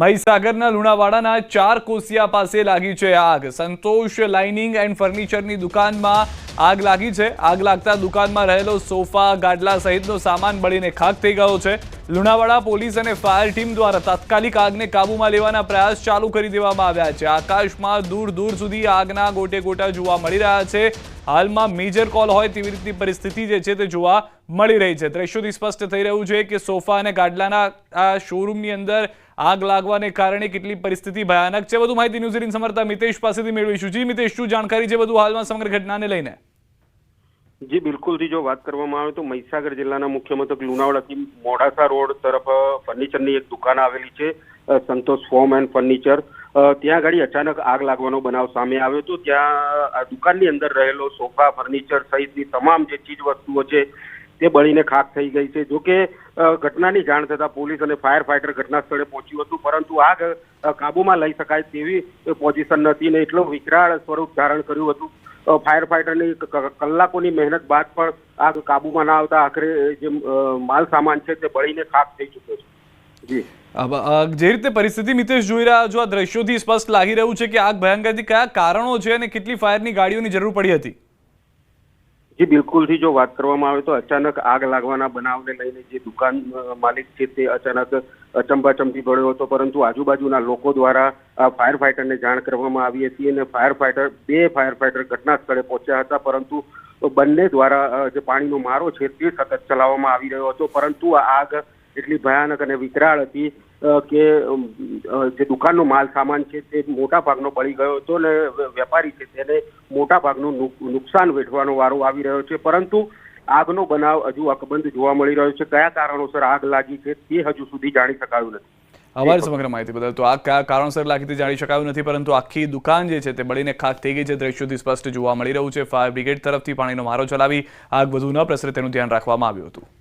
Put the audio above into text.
મહીસાગરના લુણાવાડાના 4 કોસિયા પાસે લાગી છે આગ। સંતોષ લાઇનિંગ એન્ડ ફર્નિચરની દુકાનમાં આગ લાગી છે। આગ લાગતા દુકાનમાં રહેલો સોફા, ગાડલા સહિતનો સામાન બળીને ખાખ થઈ ગયો છે। લુણાવાડા પોલીસ અને ફાયર ટીમ દ્વારા તાત્કાલિક આગને કાબૂમાં લેવાના પ્રયાસ ચાલુ કરી દેવામાં આવ્યા છે। આકાશમાં દૂર દૂર સુધી આગના ગોટે ગોટા જોવા મળી રહ્યા છે। હાલમાં મેજર કોલ હોય તેવી રીતની પરિસ્થિતિ જે છે તે જોવા મળી રહી છે। દ્રશ્યોથી સ્પષ્ટ થઈ રહ્યું છે કે સોફા અને ગાડલાના આ શોરૂમની અંદર આગ લાગવાને કારણે કેટલી પરિસ્થિતિ ભયાનક છે। વધુ માહિતી ન્યૂઝ 18 સમર્થક મિતેશ પાસેથી મેળવીશું। જી મિતેશ, શું જાણકારી છે વધુ હાલમાં સમગ્ર ઘટનાને લઈને? જી બિલકુલ થી જો વાત કરવામાં આવે તો મહીસાગર જિલ્લાના મુખ્ય મથક લુણાવાડાથી મોડાસા રોડ તરફ ફર્નિચરની એક દુકાન આવેલી છે, સંતોષ ફોર્મ એન્ડ ફર્નિચર। ત્યાં ગાડી અચાનક આગ લાગવાનો બનાવ સામે આવ્યો હતો। ત્યાં આ દુકાનની અંદર રહેલો સોફા, ફર્નિચર સહિતની તમામ જે ચીજ વસ્તુઓ છે તે બળીને ખાખ થઈ ગઈ છે। જોકે ઘટનાની જાણ થતાં પોલીસ અને ફાયર ફાઈટર ઘટના સ્થળે પહોંચ્યું હતું, પરંતુ આગ કાબૂમાં લઈ શકાય તેવી પોઝિશન નથી ને એટલો વિકરાળ સ્વરૂપ ધારણ કર્યું હતું। ફાયર ફાઈટરની કલાકોની મહેનત બાદ પણ આગ કાબૂમાં ના આવતા આખરે જે માલ સામાન છે તે બળીને ખાખ થઈ ચૂક્યો છે। જી, જે રીતે પરિસ્થિતિ મિતેશ જોઈ રહ્યા છો, આ દ્રશ્યોથી સ્પષ્ટ લાગી રહ્યું છે કે આગ ભયંકર હતી। કયા કારણો છે અને કેટલી ફાયરની ગાડીઓની જરૂર પડી હતી? જી બિલકુલ થી જો વાત કરવામાં આવે તો અચાનક આગ લાગવાના બનાવને લઈને જે દુકાન માલિક છે તે અચાનક અચંબાચમથી પડ્યો હતો, પરંતુ આજુબાજુના લોકો દ્વારા ફાયર ફાઈટરને જાણ કરવામાં આવી હતી અને બે ફાયર ફાઈટર ઘટના સ્થળે પહોંચ્યા હતા, પરંતુ બંને દ્વારા જે પાણીનો મારો છે તે સતત ચલાવવામાં આવી રહ્યો હતો। પરંતુ આ આગ એટલી ભયાનક અને વિકરાળ હતી કે જે દુકાનનો માલ સામાન છે તે મોટા ભાગનો બળી ગયો હતો અને વેપારી છે તેને મોટા ભાગનું નુકસાન વેઠવાનો વારો આવી રહ્યો છે। પરંતુ આગનો બનાવ હજુ અકબંધ જોવા મળી રહ્યો છે। કયા કારણોસર આગ લાગી છે તે હજુ સુધી જાણી શકાયું નથી। આભાર સમગ્ર માહિતી બદલ। તો આગ કયા કારણોસર લાગી તે જાણી શકાયું નથી, પરંતુ આખી દુકાન જે છે તે બળીને ખાખ થઈ ગઈ છે। દ્રશ્યોથી સ્પષ્ટ જોવા મળી રહ્યું છે। ફાયર બ્રિગેડ તરફથી પાણીનો મારો ચલાવી આગ વધુ ન પ્રસરે તેનું ધ્યાન રાખવામાં આવ્યું હતું।